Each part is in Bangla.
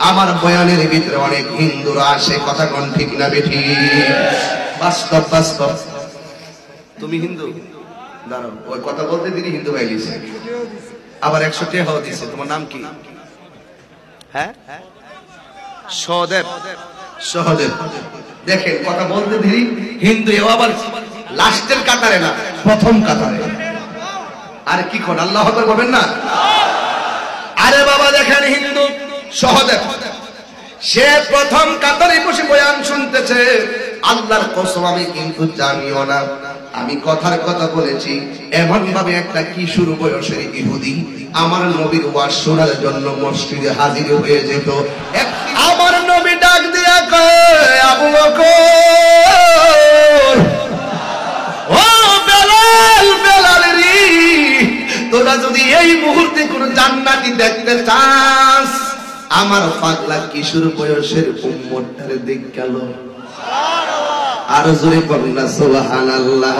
আমার বয়ানের ভিতরে অনেক হিন্দুরা আসে, কথা কোন ঠিক না বেঠি? বাস্তব বাস্তব। তুমি হিন্দু, দাঁড়াও, ওই কথা বলতে তিনি হিন্দু ভাই লিখছে, আবার 100 টাকা দিছে। তোমার নাম কি? হ্যাঁ, সহদেব। সহদেব, দেখেন কথা বলতে দেরি হিন্দু, এও আবার লাস্টের কাতারে না, প্রথম কাতারে। আর কি কোন আল্লাহু আকবার বলবেন না? আরে বাবা দেখেন হিন্দু সহদেব, সে প্রথম কাতারে বসে বয়ান শুনতেছে। আল্লাহর কসম আমি কিন্তু জানিও না, আমি কথার কথা বলেছি। এমন ভাবে একটা কিশোর বয়সের ইহুদি আমার নবীর ওয়াজ শোনার জন্য মসজিদে হাজির হয়ে যেত। আমার নবী ডাক দিয়া কয়, আবু বকর, ও বেলাল, বেলাল রে, তোরা যদি এই মুহূর্তে কোন জান্নাতি দেখতে চাস, আমার পাগলা কিশোর বয়সের উম্মতটারে দেখ গেল। আর জোরে বলেন না সুবহানাল্লাহ।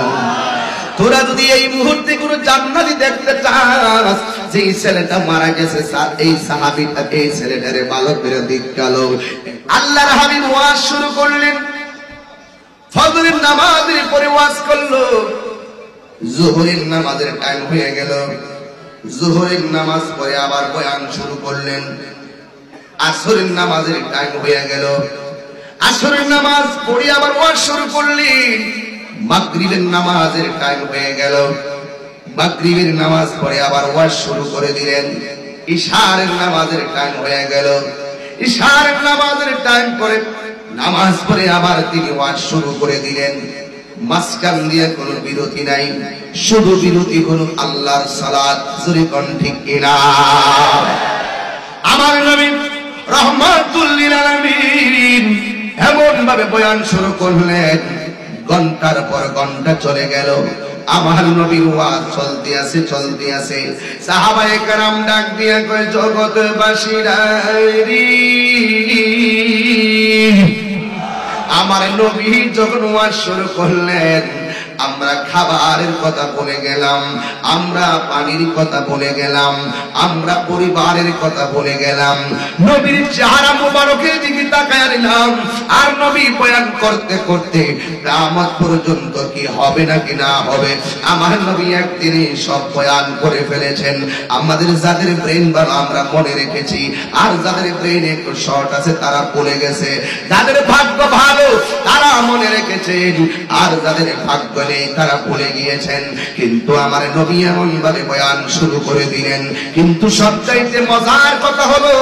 তোরা যদি এই মুহূর্তে কোন জান্নাতি দেখতে চাস, যে ছেলেটা মারা গেছে এই সাহাবীটা, এই ছেলেটারে ভালো করে দেখ গেল। আল্লাহর হাবিব ওয়াজ শুরু করলেন, ফজরের নামাজের পরে ওয়াজ করলো। যোহরের নামাজের টাইম হয়ে গেল, যোহরের নামাজ পরে আবার বয়ান শুরু করলেন। আসরের নামাজের টাইম হয়ে গেল, আসরের নামাজ পড়ে আবার ওয়াজ শুরু করলেন। মাগরিবের নামাজের টাইম হয়ে গেল, মাগরিবের নামাজ পড়ে আবার ওয়াজ শুরু করে দিলেন। ইশারের নামাজের টাইম হয়ে গেল, ইশারের নামাজের টাইম পরে নামাজ পড়ে আবার তিনি ওয়াজ শুরু করে দিলেন। মাঝখান দিয়ে কোনো বিরতি নাই, শুধু বিরতি হলো আল্লাহর সালাত। জোরে কোন ঠিক কিনা? আমার নবী রাহমাতুল লিল আলামিন এমন ভাবে বয়ান শুরু করলেন, ঘন্টার পর ঘন্টা চলে গেল। আমার নবীর ওয়াজ চলতে আছে, চলতে আছে। সাহাবায়ে কেরাম ডাক দিয়ে কয়, জগৎবাসীরা রে, আমার নবী যখন ওয়াজ শুরু করলেন, আমরা খাবারের কথা বলে গেলাম, আমরা পানির কথা বলে গেলাম, আমরা পরিবারের কথা বলে গেলাম। নবীর চেহারা মুবারকের দিকে তাকায় নিলাম, আর নবী বয়ান করতে করতে কিয়ামত পর্যন্ত কি হবে নাকি না হবে, আমার নবী একদিনে সব বয়ান করে ফেলেছেন। আমাদের যাদের ব্রেন ভালো আমরা মনে রেখেছি, আর যাদের ব্রেন একটু শর্ট আছে তারা ভুলে গেছে। যাদের ভাগ্য ভালো তারা মনে রেখেছেন, আর যাদের ভাগ্য নেই তারা ভুলে গিয়েছেন। কিন্তু আমার নবী এমন ভাবে বয়ান শুরু করে দিলেন। কিন্তু সবচাইতে মজার কথা হলো,